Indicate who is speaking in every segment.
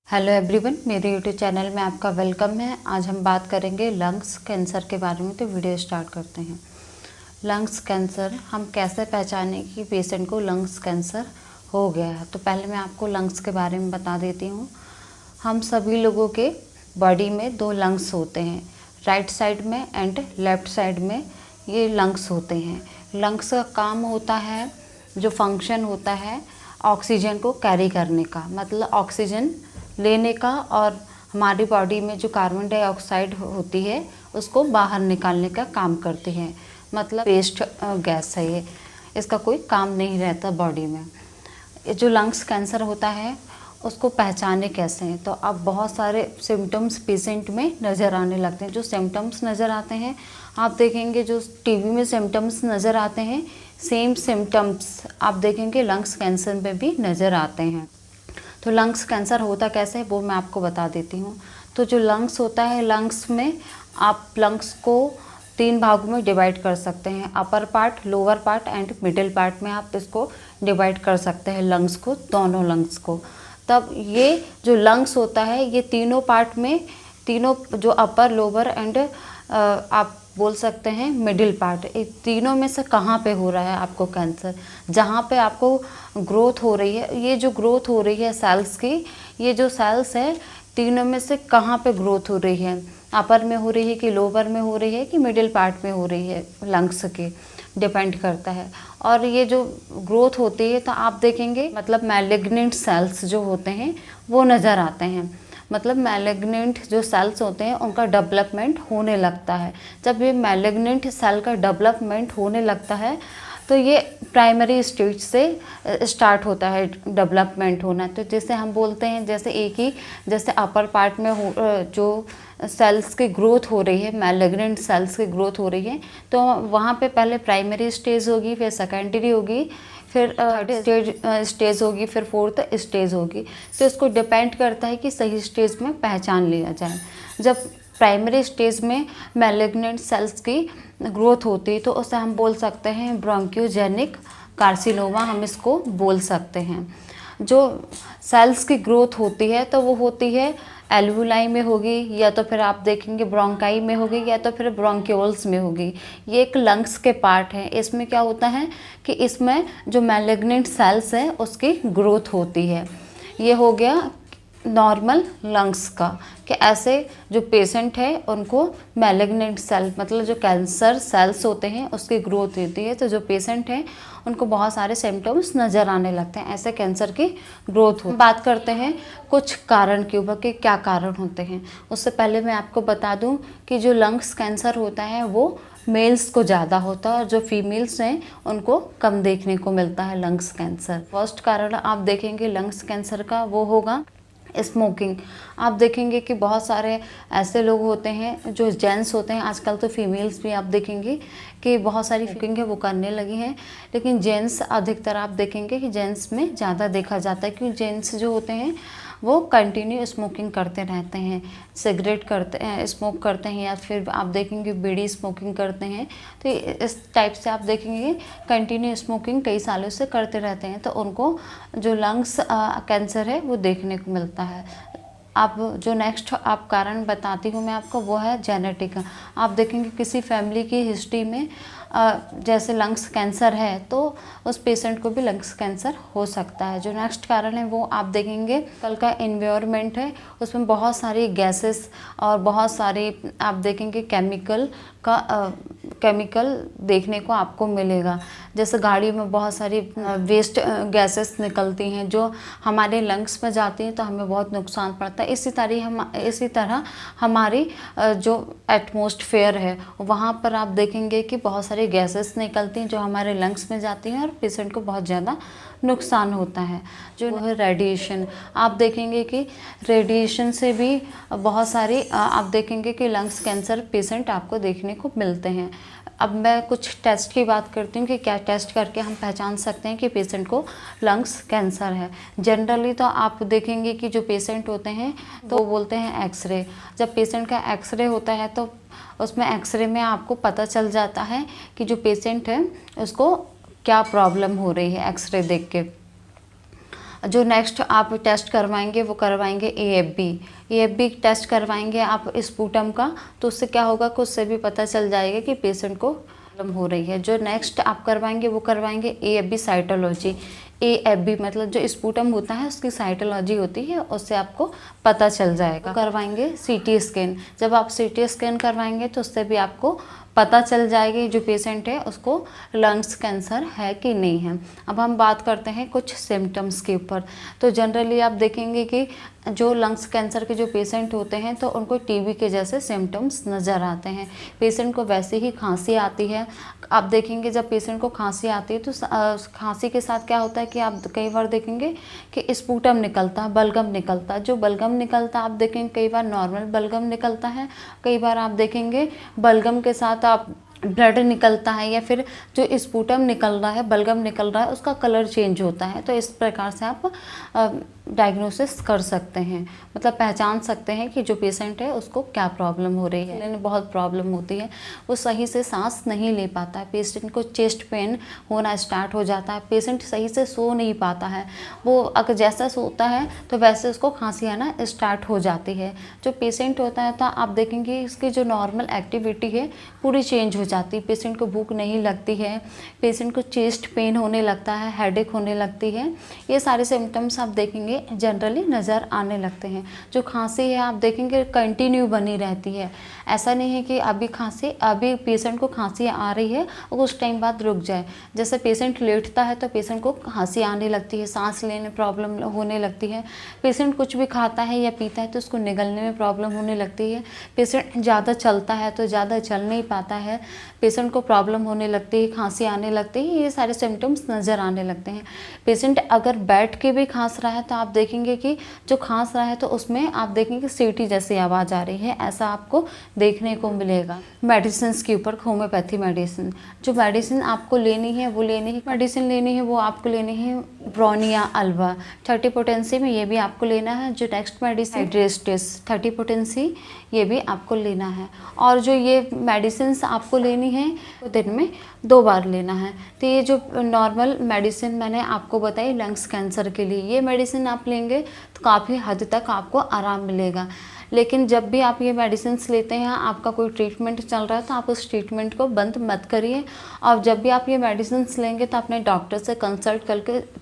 Speaker 1: Hello everyone, मेरे YouTube channel में आपका वेलकम है। आज हम बात करेंगे लंग्स कैंसर के बारे में। तो वीडियो स्टार्ट करते हैं। लंग्स कैंसर हम कैसे पहचानें कि पेशेंट को लंग्स कैंसर हो गया है। तो पहले मैं आपको लंग्स के बारे में बता देती हूँ। हम सभी लोगों के बॉडी में दो लंग्स होते हैं, राइट साइड में एंड लेफ्ट साइड में ये लंग्स होते हैं। लंग्स का काम होता है, जो फंक्शन होता है, ऑक्सीजन को कैरी करने का, मतलब ऑक्सीजन लेने का, और हमारी बॉडी में जो कार्बन डाइऑक्साइड होती है उसको बाहर निकालने का काम करती है। मतलब वेस्ट गैस है ये, इसका कोई काम नहीं रहता बॉडी में। ये जो लंग्स कैंसर होता है उसको पहचाने कैसे हैं, तो अब बहुत सारे सिम्टम्स पेशेंट में नज़र आने लगते हैं। जो सिम्टम्स नज़र आते हैं, आप देखेंगे जो टीवी में सिम्टम्स नज़र आते हैं, सेम सिम्टम्स आप देखेंगे लंग्स कैंसर में भी नज़र आते हैं। तो लंग्स कैंसर होता कैसे है वो मैं आपको बता देती हूँ। तो जो लंग्स होता है, लंग्स में आप लंग्स को 3 भागों में डिवाइड कर सकते हैं। Upper part, lower part and middle part में आप इसको डिवाइड कर सकते हैं लंग्स को, दोनों लंग्स को। तब ये जो लंग्स होता है ये तीनों पार्ट में, तीनों जो अपर, लोअर एंड आप बोल सकते हैं मिडिल पार्ट, तीनों में से कहाँ पे हो रहा है आपको कैंसर, जहाँ पे आपको ग्रोथ हो रही है। ये जो ग्रोथ हो रही है सेल्स की, ये जो सेल्स है तीनों में से कहाँ पे ग्रोथ हो रही है, अपर में हो रही है कि लोअर में हो रही है कि मिडिल पार्ट में हो रही है, लंग्स की डिपेंड करता है। और ये जो ग्रोथ होती है तो आप देखेंगे मतलब मैलिग्नेंट सेल्स जो होते हैं वो नज़र आते हैं। मतलब मैलिग्नेंट जो सेल्स होते हैं उनका डेवलपमेंट होने लगता है। जब ये मैलिग्नेंट सेल का डेवलपमेंट होने लगता है तो ये प्राइमरी स्टेज से स्टार्ट होता है डेवलपमेंट होना। तो जैसे हम बोलते हैं, जैसे एक ही, जैसे अपर पार्ट में जो सेल्स की ग्रोथ हो रही है, मैलिग्नेंट सेल्स की ग्रोथ हो रही है, तो वहाँ पे पहले प्राइमरी स्टेज होगी, फिर सेकेंडरी होगी, फिर थर्ड स्टेज होगी, फिर फोर्थ स्टेज होगी। तो इसको डिपेंड करता है कि सही स्टेज में पहचान लिया जाए। जब प्राइमरी स्टेज में मैलिग्नेंट सेल्स की ग्रोथ होती है तो उसे हम बोल सकते हैं ब्रोंकियोजेनिक कार्सिनोमा, हम इसको बोल सकते हैं। जो सेल्स की ग्रोथ होती है तो वो होती है एल्वुलाई में होगी, या तो फिर आप देखेंगे ब्रोंकाई में होगी, या तो फिर ब्रोंक्यूल्स में होगी। ये एक लंग्स के पार्ट है। इसमें क्या होता है कि इसमें जो मैलिग्नेंट सेल्स है उसकी ग्रोथ होती है। ये हो गया नॉर्मल लंग्स का, कि ऐसे जो पेशेंट है उनको मैलिग्नेंट सेल, मतलब जो कैंसर सेल्स होते हैं उसकी ग्रोथ होती है, तो जो पेशेंट हैं उनको बहुत सारे सिम्टम्स नज़र आने लगते हैं, ऐसे कैंसर की ग्रोथ हो। बात करते हैं कुछ कारण के ऊपर कि क्या कारण होते हैं। उससे पहले मैं आपको बता दूं कि जो लंग्स कैंसर होता है वो मेल्स को ज़्यादा होता है और जो फीमेल्स हैं उनको कम देखने को मिलता है लंग्स कैंसर। फर्स्ट कारण आप देखेंगे लंग्स कैंसर का वो होगा स्मोकिंग। आप देखेंगे कि बहुत सारे ऐसे लोग होते हैं जो जेंट्स होते हैं, आजकल तो फीमेल्स भी आप देखेंगे कि बहुत सारी स्मोकिंग है वो करने लगी हैं, लेकिन जेंट्स अधिकतर आप देखेंगे कि जेंट्स में ज़्यादा देखा जाता है, क्योंकि जेंट्स जो होते हैं वो कंटिन्यू स्मोकिंग करते रहते हैं, सिगरेट करते हैं, स्मोक करते हैं, या फिर आप देखेंगे बीड़ी स्मोकिंग करते हैं। तो इस टाइप से आप देखेंगे कंटिन्यू स्मोकिंग कई सालों से करते रहते हैं, तो उनको जो लंग्स कैंसर है वो देखने को मिलता है। आप जो नेक्स्ट आप कारण बताती हूँ मैं आपको, वो है जेनेटिक। आप देखेंगे किसी फैमिली की हिस्ट्री में जैसे लंग्स कैंसर है तो उस पेशेंट को भी लंग्स कैंसर हो सकता है। जो नेक्स्ट कारण है वो आप देखेंगे कल का एनवायरनमेंट है, उसमें बहुत सारी गैसेस और बहुत सारी आप देखेंगे केमिकल देखने को आपको मिलेगा। जैसे गाड़ी में बहुत सारी वेस्ट गैसेस निकलती हैं जो हमारे लंग्स में जाती हैं तो हमें बहुत नुकसान पड़ता है। इसी तरह हमारी जो एटमॉस्फेयर है वहाँ पर आप देखेंगे कि बहुत सारी गैसेस निकलती हैं जो हमारे लंग्स में जाती हैं और पेशेंट को बहुत ज़्यादा नुकसान होता है। जो है रेडिएशन, आप देखेंगे कि रेडिएशन से भी बहुत सारी आप देखेंगे कि लंग्स कैंसर पेशेंट आपको देखने को मिलते हैं। अब मैं कुछ टेस्ट की बात करती हूँ कि क्या टेस्ट करके हम पहचान सकते हैं कि पेशेंट को लंग्स कैंसर है। जनरली तो आप देखेंगे कि जो पेशेंट होते हैं तो वो बोलते हैं एक्सरे। जब पेशेंट का एक्सरे होता है तो उसमें एक्सरे में आपको पता चल जाता है कि जो पेशेंट है उसको क्या प्रॉब्लम हो रही है एक्सरे देख के। जो नेक्स्ट आप टेस्ट करवाएंगे वो करवाएंगे AFB टेस्ट करवाएंगे आप स्पूटम का। तो उससे क्या होगा कि उससे भी पता चल जाएगा कि पेशेंट को प्रॉब्लम हो रही है। जो नेक्स्ट आप करवाएंगे वो करवाएंगे AFB साइटोलॉजी। AFB मतलब जो स्पूटम होता है उसकी साइटोलॉजी होती है, उससे आपको पता चल जाएगा। करवाएंगे CT स्कैन। जब आप CT स्कैन करवाएंगे तो उससे भी आपको पता चल जाएगा जो पेशेंट है उसको लंग्स कैंसर है कि नहीं है। अब हम बात करते हैं कुछ सिम्टम्स के ऊपर। तो जनरली आप देखेंगे कि जो लंग्स कैंसर के जो पेशेंट होते हैं तो उनको TB के जैसे सिम्टम्स नज़र आते हैं। पेशेंट को वैसे ही खांसी आती है। आप देखेंगे जब पेशेंट को खांसी आती है तो खांसी के साथ क्या होता है कि आप कई बार देखेंगे कि स्पूटम निकलता है, बलगम निकलता है। जो बलगम निकलता है आप देखेंगे कई बार नॉर्मल बलगम निकलता है, कई बार आप देखेंगे बलगम के साथ आप ब्लड निकलता है, या फिर जो स्पूटम निकल रहा है, बलगम निकल रहा है, उसका कलर चेंज होता है। तो इस प्रकार से आप डायग्नोसिस कर सकते हैं, मतलब पहचान सकते हैं कि जो पेशेंट है उसको क्या प्रॉब्लम हो रही है। लेकिन बहुत प्रॉब्लम होती है, वो सही से सांस नहीं ले पाता है, पेशेंट को चेस्ट पेन होना स्टार्ट हो जाता है, पेशेंट सही से सो नहीं पाता है। वो अगर जैसा सोता है तो वैसे उसको खांसी आना स्टार्ट हो जाती है। जो पेशेंट होता है तो आप देखेंगे इसकी जो नॉर्मल एक्टिविटी है पूरी चेंज हो जाती है। पेशेंट को भूख नहीं लगती है, पेशेंट को चेस्ट पेन होने लगता है, हेडेक होने लगती है। ये सारे सिम्टम्स आप देखेंगे जनरली नज़र आने लगते हैं। जो खांसी है आप देखेंगे कंटिन्यू बनी रहती है। ऐसा नहीं है कि अभी पेशेंट को खांसी आ रही है और कुछ टाइम बाद रुक जाए। जैसे पेशेंट लेटता है तो पेशेंट को खांसी आने लगती है, सांस लेने प्रॉब्लम होने लगती है। पेशेंट कुछ भी खाता है या पीता है तो उसको निगलने में प्रॉब्लम होने लगती है। पेशेंट ज़्यादा चलता है तो ज़्यादा चल नहीं पाता है, पेशेंट को प्रॉब्लम होने लगती है, खांसी आने लगती है। ये सारे सिम्टम्स नज़र आने लगते हैं। पेशेंट अगर बैठ के भी खांस रहा है तो आप देखेंगे कि जो खांस रहा है तो उसमें आप देखेंगे सीटी जैसी आवाज़ आ रही है, ऐसा आपको देखने को मिलेगा। मेडिसिन के ऊपर होम्योपैथी मेडिसिन, जो मेडिसिन आपको लेनी है वो आपको लेनी है ब्रोनिया अल्वा 30 पोटेंसी में, ये भी आपको लेना है। जो नेक्स्ट मेडिसिन हाइड्रेस्टिस 30 पोटेंसी, ये भी आपको लेना है। और जो ये मेडिसिन आपको लेनी है तो दिन में 2 बार लेना है। तो ये जो नॉर्मल मेडिसिन मैंने आपको बताई लंग्स कैंसर के लिए, ये मेडिसिन आप लेंगे तो काफ़ी हद तक आपको आराम मिलेगा। लेकिन जब भी आप ये मेडिसिन लेते हैं, आपका कोई ट्रीटमेंट चल रहा है तो आप उस ट्रीटमेंट को बंद मत करिए। और जब भी आप ये मेडिसिन लेंगे तो अपने डॉक्टर से कंसल्ट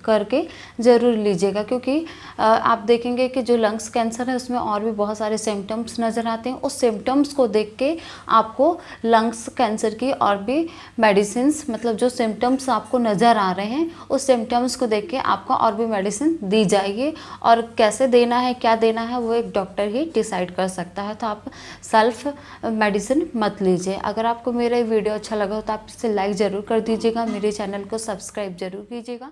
Speaker 1: करके ज़रूर लीजिएगा, क्योंकि आप देखेंगे कि जो लंग्स कैंसर है उसमें और भी बहुत सारे सिम्टम्स नज़र आते हैं। उस सिम्टम्स को देख के आपको लंग्स कैंसर की और भी मेडिसिन, मतलब जो सिम्टम्स आपको नज़र आ रहे हैं उस सिम्टम्स को देख के आपको और भी मेडिसिन दी जाएगी। और कैसे देना है, क्या देना है, वो एक डॉक्टर ही डिसाइड कर सकता है। तो आप सेल्फ मेडिसिन मत लीजिए। अगर आपको मेरा वीडियो अच्छा लगा हो तो आप इसे लाइक ज़रूर कर दीजिएगा, मेरे चैनल को सब्सक्राइब ज़रूर कीजिएगा।